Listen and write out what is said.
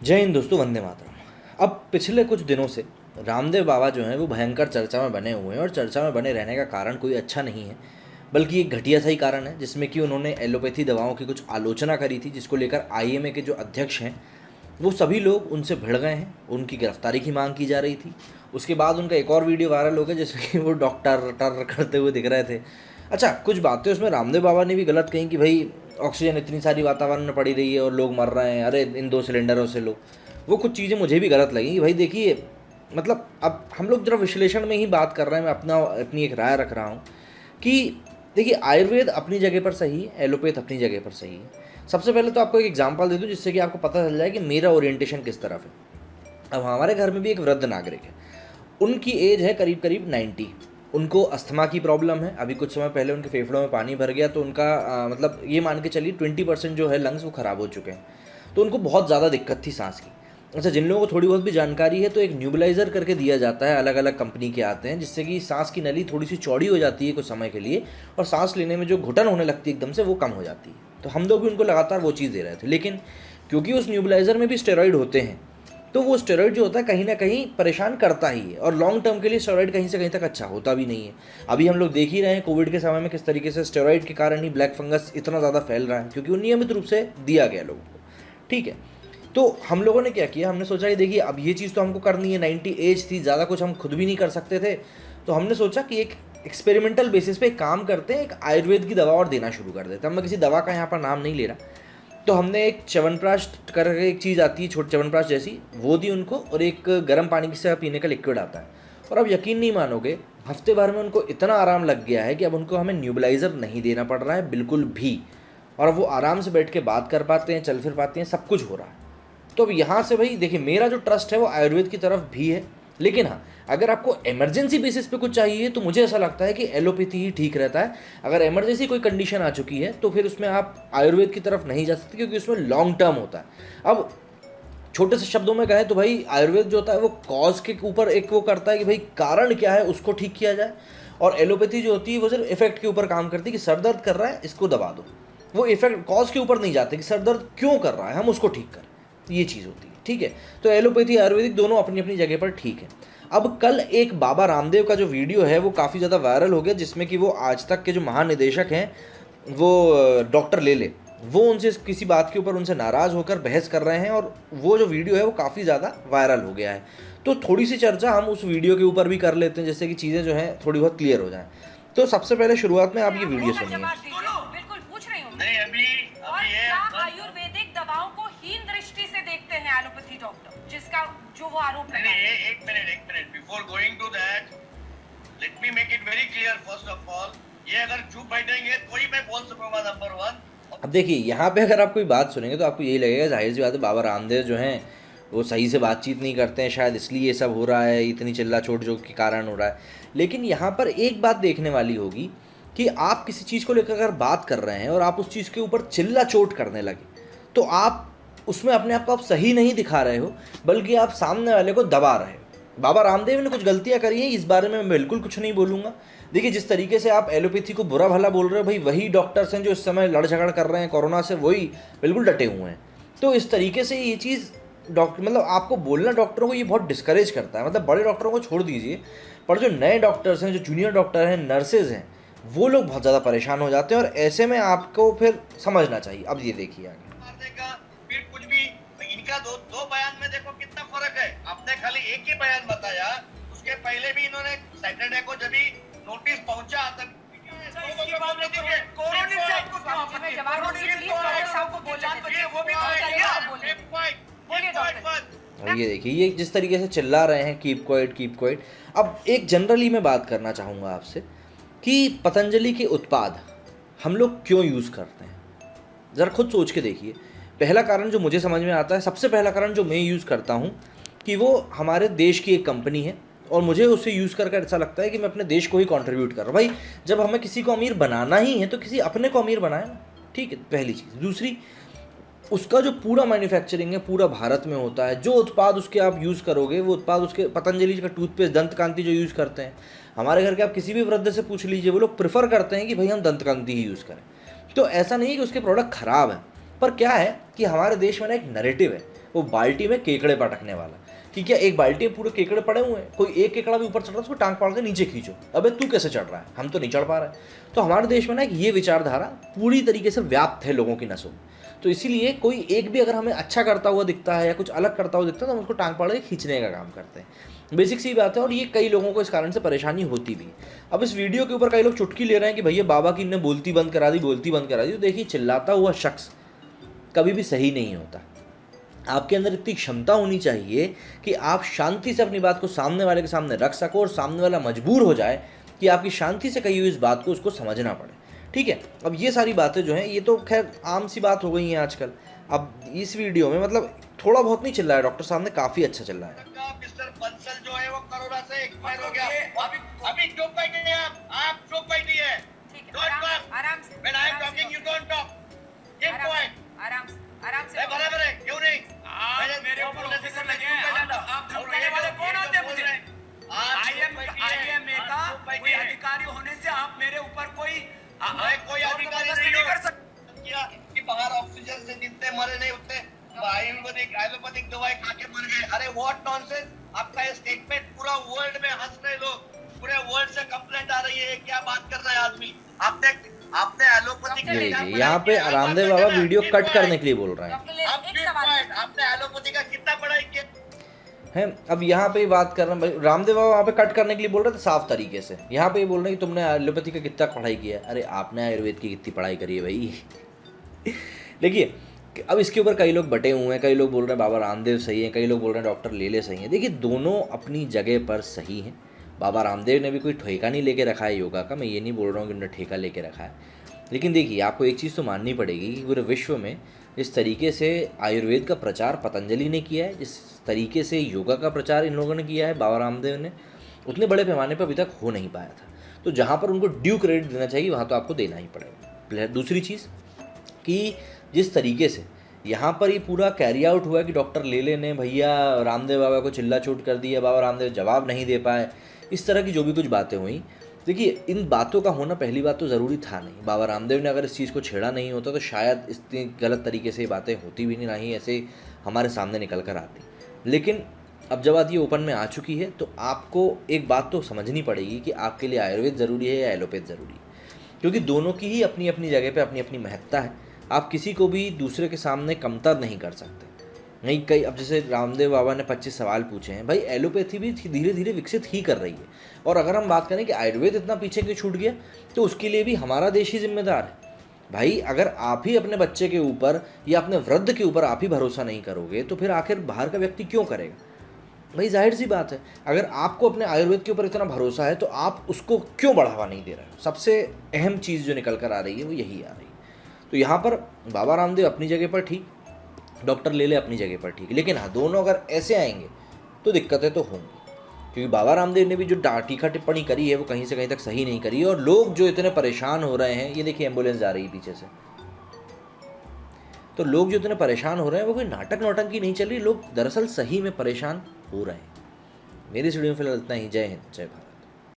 जय हिंद दोस्तों, वंदे मातरम। अब पिछले कुछ दिनों से रामदेव बाबा जो हैं वो भयंकर चर्चा में बने हुए हैं, और चर्चा में बने रहने का कारण कोई अच्छा नहीं है, बल्कि एक घटिया सा ही कारण है, जिसमें कि उन्होंने एलोपैथी दवाओं की कुछ आलोचना करी थी, जिसको लेकर आईएमए के जो अध्यक्ष हैं वो सभी लोग उनसे भिड़ गए हैं। उनकी गिरफ्तारी की मांग की जा रही थी। उसके बाद उनका एक और वीडियो वायरल हो गया जिसमें कि वो डॉक्टर टर करते हुए दिख रहे थे। अच्छा, कुछ बातें उसमें रामदेव बाबा ने भी गलत कही कि भाई ऑक्सीजन इतनी सारी वातावरण में पड़ी रही है और लोग मर रहे हैं, अरे इन 2 सिलेंडरों से लो। वो कुछ चीज़ें मुझे भी गलत लगी कि भाई देखिए, मतलब अब हम लोग जरा विश्लेषण में ही बात कर रहे हैं। मैं अपनी एक राय रख रहा हूँ कि देखिए, आयुर्वेद अपनी जगह पर सही है, एलोपैथ अपनी जगह पर सही है। सबसे पहले तो आपको एक एग्जांपल दे दूं जिससे कि आपको पता चल जाए कि मेरा ओरिएंटेशन किस तरफ है। अब हमारे घर में भी एक वृद्ध नागरिक है। उनकी एज है करीब करीब 90। उनको अस्थमा की प्रॉब्लम है। अभी कुछ समय पहले उनके फेफड़ों में पानी भर गया, तो उनका मतलब ये मान के चलिए 20% जो है लंग्स वो ख़राब हो चुके हैं। तो उनको बहुत ज़्यादा दिक्कत थी सांस की। अच्छा, जिन लोगों को थोड़ी बहुत भी जानकारी है तो एक न्यूबलाइज़र करके दिया जाता है, अलग अलग कंपनी के आते हैं, जिससे कि सांस की नली थोड़ी सी चौड़ी हो जाती है कुछ समय के लिए, और सांस लेने में जो घुटन होने लगती है एकदम से, वो कम हो जाती है। तो हम लोग भी उनको लगातार वो चीज़ दे रहे थे, लेकिन क्योंकि उस न्यूबलाइज़र में भी स्टेरॉइड होते हैं, तो वो स्टेरॉइड जो होता है कहीं ना कहीं परेशान करता ही है, और लॉन्ग टर्म के लिए स्टेरॉइड कहीं से कहीं तक अच्छा होता भी नहीं है। अभी हम लोग देख ही रहे हैं कोविड के समय में किस तरीके से स्टेरॉइड के कारण ही ब्लैक फंगस इतना ज़्यादा फैल रहा है, क्योंकि वो नियमित रूप से दिया गया लोगों को। ठीक है, तो हम लोगों ने क्या किया, हमने सोचा कि देखिए अब ये चीज़ तो हमको करनी है, 90 एज थी, ज़्यादा कुछ हम खुद भी नहीं कर सकते थे। तो हमने सोचा कि एक एक्सपेरिमेंटल बेसिस पे एक काम करते हैं, एक आयुर्वेद की दवा और देना शुरू कर देते हैं। मैं किसी दवा का यहाँ पर नाम नहीं ले रहा। तो हमने एक च्यवनप्राश करके एक चीज़ आती है, छोटी च्यवनप्राश जैसी, वो दी उनको, और एक गर्म पानी से पीने का लिक्विड आता है। और अब यकीन नहीं मानोगे, हफ्ते भर में उनको इतना आराम लग गया है कि अब उनको हमें न्यूबलाइज़र नहीं देना पड़ रहा है बिल्कुल भी, और अब वो आराम से बैठ के बात कर पाते हैं, चल फिर पाते हैं, सब कुछ हो रहा है। तो अब यहाँ से भाई देखिए, मेरा जो ट्रस्ट है वो आयुर्वेद की तरफ भी है। लेकिन हाँ, अगर आपको इमरजेंसी बेसिस पे कुछ चाहिए तो मुझे ऐसा लगता है कि एलोपैथी ही ठीक रहता है। अगर इमरजेंसी कोई कंडीशन आ चुकी है तो फिर उसमें आप आयुर्वेद की तरफ नहीं जा सकते, क्योंकि उसमें लॉन्ग टर्म होता है। अब छोटे से शब्दों में कहें तो भाई आयुर्वेद जो होता है वो कॉज के ऊपर एक वो करता है कि भाई कारण क्या है उसको ठीक किया जाए, और एलोपैथी जो होती है वो सिर्फ इफेक्ट के ऊपर काम करती है कि सर दर्द कर रहा है इसको दबा दो। वो इफेक्ट कॉज के ऊपर नहीं जाते कि सर दर्द क्यों कर रहा है, हम उसको ठीक करें। ये चीज़ होती है। ठीक है, तो एलोपैथी आयुर्वेदिक दोनों अपनी अपनी जगह पर ठीक है। अब कल एक बाबा रामदेव का जो वीडियो है वो काफ़ी ज़्यादा वायरल हो गया, जिसमें कि वो आज तक के जो महानिदेशक हैं वो डॉक्टर ले वो उनसे किसी बात के ऊपर उनसे नाराज़ होकर बहस कर रहे हैं, और वो जो वीडियो है वो काफ़ी ज़्यादा वायरल हो गया है। तो थोड़ी सी चर्चा हम उस वीडियो के ऊपर भी कर लेते हैं, जिससे कि चीज़ें जो हैं थोड़ी बहुत क्लियर हो जाएं। तो सबसे पहले शुरुआत में आप ये वीडियो सुनिए। बिल्कुल पूछ रही हूँ। नहीं अभी और अभी ये क्या आयुर्वेदिक दवाओं को हीन दृष्टि से देखते हैं एलोपैथी डॉक्टर, जिसका जो वो आरोप नहीं लगा नहीं, एक minute before going to that let me make it very clear. First of all, ये अगर चुप बैठेंगे तो ही मैं बोल सकूंगा नंबर 1। अब देखिए, यहाँ पे अगर आप कोई बात सुनेंगे तो आपको यही लगेगा, जाहिर सी बात है, बाबा रामदेव जो हैं वो सही से बातचीत नहीं करते हैं, शायद इसलिए ये सब हो रहा है, इतनी चिल्ला चोट जो के कारण हो रहा है। लेकिन यहाँ पर एक बात देखने वाली होगी कि आप किसी चीज़ को लेकर अगर बात कर रहे हैं और आप उस चीज़ के ऊपर चिल्ला चोट करने लगे, तो आप उसमें अपने आप को आप सही नहीं दिखा रहे हो, बल्कि आप सामने वाले को दबा रहे हो। बाबा रामदेव ने कुछ गलतियां करी हैं, इस बारे में मैं बिल्कुल कुछ नहीं बोलूँगा। देखिए, जिस तरीके से आप एलोपैथी को बुरा भला बोल रहे हो, भाई वही डॉक्टर्स हैं जो इस समय लड़ झगड़ कर रहे हैं कोरोना से, वही बिल्कुल डटे हुए हैं। तो इस तरीके से ये चीज़ डॉक्टर, मतलब आपको बोलना डॉक्टरों को ये बहुत डिस्करेज करता है। मतलब बड़े डॉक्टरों को छोड़ दीजिए, पर जो नए डॉक्टर्स हैं, जो जूनियर डॉक्टर हैं, नर्सेज हैं, वो लोग बहुत ज़्यादा परेशान हो जाते हैं, और ऐसे में आपको फिर समझना चाहिए। अब ये देखिए आगे। मारने का फिर कुछ भी, इनका दो बयान में देखो कितना फर्क है। आपने खाली एक ही बयान बताया, उसके पहले भी इन्होंने सैटरडे को जब भी नोटिस पहुंचा तक और ये देखिए, ये जिस तरीके से चिल्ला रहे हैं कीप क्वाइट कीप क्वाइट। अब एक जनरली मैं बात करना चाहूँगा आपसे कि पतंजलि के उत्पाद हम लोग क्यों यूज़ करते हैं, ज़रा खुद सोच के देखिए। पहला कारण जो मुझे समझ में आता है, सबसे पहला कारण जो मैं यूज़ करता हूँ, कि वो हमारे देश की एक कंपनी है, और मुझे उसे यूज़ करके ऐसा लगता है कि मैं अपने देश को ही कंट्रीब्यूट कर रहा हूँ। भाई जब हमें किसी को अमीर बनाना ही है तो किसी अपने को अमीर बनाए ना। ठीक है, पहली चीज़। दूसरी, उसका जो पूरा मैन्युफैक्चरिंग है पूरा भारत में होता है। जो उत्पाद उसके आप यूज़ करोगे, वो उत्पाद उसके पतंजलि का टूथपेस्ट, दंतकांति जो यूज़ करते हैं, हमारे घर के आप किसी भी वृद्ध से पूछ लीजिए, वो लोग प्रेफर करते हैं कि भाई हम दंतकांति ही यूज़ करें। तो ऐसा नहीं है कि उसके प्रोडक्ट ख़राब हैं, पर क्या है कि हमारे देश में ना एक नैरेटिव है, वो बाल्टी में केकड़े पटकने वाला, कि क्या एक बाल्टी में पूरे केकड़े पड़े हुए हैं, कोई एक केकड़ा भी ऊपर चढ़ रहा है उसको टांग पाड़ के नीचे खींचो, अबे तू कैसे चढ़ रहा है, हम तो नहीं चढ़ पा रहे। तो हमारे देश में ना एक ये विचारधारा पूरी तरीके से व्याप्त है लोगों की नसों में। तो इसीलिए कोई एक भी अगर हमें अच्छा करता हुआ दिखता है या कुछ अलग करता हुआ दिखता है तो हम उसको टांग पाड़ के खींचने का काम करते हैं। बेसिक सी बात है, और ये कई लोगों को इस कारण से परेशानी होती भी। अब इस वीडियो के ऊपर कई लोग चुटकी ले रहे हैं कि भैया बाबा की ने बोलती बंद करा दी, बोलती बंद करा दी। तो देखिए, चिल्लाता हुआ शख्स कभी भी सही नहीं होता। आपके अंदर इतनी क्षमता होनी चाहिए कि आप शांति से अपनी बात को सामने वाले के सामने रख सको और सामने वाला मजबूर हो जाए कि आपकी शांति से कही हुई इस बात को उसको समझना पड़े। ठीक है, अब ये सारी बातें जो हैं ये तो खैर आम सी बात हो गई हैं आजकल। अब इस वीडियो में मतलब थोड़ा बहुत नहीं चिल्ला रहा है, डॉक्टर साहब ने काफ़ी अच्छा चिल्ला है। मिस्टर बंसल जो है वो कोरोना से एक्सपायर हो गया। अभी चुप बैठिए, आप चुप बैठिए। ठीक Don't है, talk. आराम से When I am talking, you don't talk. Keep quiet. आराम से बराबर है, क्यों नहीं? आप मेरे ऊपर ऑफिसर लगे हैं, आप धमकाने वाले कौन होते हैं मुझे? IMA का कोई अधिकारी होने से आप मेरे ऊपर कोई कोई अधिकारी नहीं कर सकते। किया कि बाहर ऑक्सीजन से जितने मरे नहीं उतने आयुर्वेदिक दवाई खा के मर गए। अरे व्हाट नॉनसेंस, आपका ये स्टेटमेंट पूरा वर्ल्ड में हंस रहे लोग, पूरे वर्ल्ड से कंप्लेंट आ रही है, क्या बात कर रहा है आदमी। आपने एलोपैथी का क्या पढ़ाई यहाँ पे किया? रामदेव बाबा वीडियो कट करने के लिए बोल रहे हैं। डॉक्टर ले आप एक keep सवाल quiet. आपने एलोपैथी का कितना पढ़ाई किया? हैं अब यहाँ पे बात कर रहे हैं, रामदेव बाबा वहाँ पे कट करने के लिए बोल रहे थे साफ तरीके से। यहाँ पे ये बोल रहे हैं कि तुमने एलोपैथी का कितना पढ़ाई किया है। अरे आपने आयुर्वेद की कितनी पढ़ाई करी है भाई। देखिए, अब इसके ऊपर कई लोग बटे हुए हैं, कई लोग बोल रहे हैं बाबा रामदेव सही है, कई लोग बोल रहे हैं डॉक्टर लेले सही है। देखिए, दोनों अपनी जगह पर सही हैं। बाबा रामदेव ने भी कोई ठेका नहीं लेके रखा है योगा का, मैं ये नहीं बोल रहा हूँ कि उन्होंने ठेका लेके रखा है। लेकिन देखिए, आपको एक चीज़ तो माननी पड़ेगी कि पूरे विश्व में जिस तरीके से आयुर्वेद का प्रचार पतंजलि ने किया है, जिस तरीके से योगा का प्रचार इन लोगों ने किया है बाबा रामदेव ने, उतने बड़े पैमाने पर अभी तक हो नहीं पाया था। तो जहाँ पर उनको ड्यू क्रेडिट देना चाहिए वहाँ तो आपको देना ही पड़ेगा। दूसरी चीज़ कि जिस तरीके से यहाँ पर ये पूरा कैरी आउट हुआ कि डॉक्टर लेले ने भैया रामदेव बाबा को चिल्ला चूट कर दिया, बाबा रामदेव जवाब नहीं दे पाए, इस तरह की जो भी कुछ बातें हुई। देखिए, इन बातों का होना पहली बात तो ज़रूरी था नहीं। बाबा रामदेव ने अगर इस चीज़ को छेड़ा नहीं होता तो शायद इतनी गलत तरीके से ये बातें होती भी नहीं, ही ऐसे हमारे सामने निकल कर आती। लेकिन अब जब बात ये ओपन में आ चुकी है तो आपको एक बात तो समझनी पड़ेगी कि आपके लिए आयुर्वेद ज़रूरी है या एलोपैथ ज़रूरी है, क्योंकि दोनों की ही अपनी अपनी जगह पे अपनी अपनी महत्ता है। आप किसी को भी दूसरे के सामने कमतर नहीं कर सकते। नहीं, कई अब जैसे रामदेव बाबा ने 25 सवाल पूछे हैं, भाई एलोपैथी भी धीरे धीरे विकसित ही कर रही है। और अगर हम बात करें कि आयुर्वेद इतना पीछे क्यों छूट गया, तो उसके लिए भी हमारा देश ही जिम्मेदार है। भाई अगर आप ही अपने बच्चे के ऊपर या अपने वृद्ध के ऊपर आप ही भरोसा नहीं करोगे तो फिर आखिर बाहर का व्यक्ति क्यों करेगा। भाई जाहिर सी बात है, अगर आपको अपने आयुर्वेद के ऊपर इतना भरोसा है तो आप उसको क्यों बढ़ावा नहीं दे रहे हो। सबसे अहम चीज़ जो निकल कर आ रही है वो यही आ रही है। तो यहाँ पर बाबा रामदेव अपनी जगह पर ठीक, डॉक्टर लेले अपनी जगह पर ठीक, लेकिन हाँ दोनों अगर ऐसे आएंगे तो दिक्कतें तो होंगी, क्योंकि बाबा रामदेव ने भी जो टीका टिप्पणी करी है वो कहीं से कहीं तक सही नहीं करी है। और लोग जो इतने परेशान हो रहे हैं, ये देखिए एम्बुलेंस जा रही है पीछे से, तो लोग जो इतने परेशान हो रहे हैं वो कोई नाटक नौटंकी नहीं चल रही, लोग दरअसल सही में परेशान हो रहे हैं। मेरी स्टूडियो में फिलहाल इतना ही। जय हिंद, जय भारत।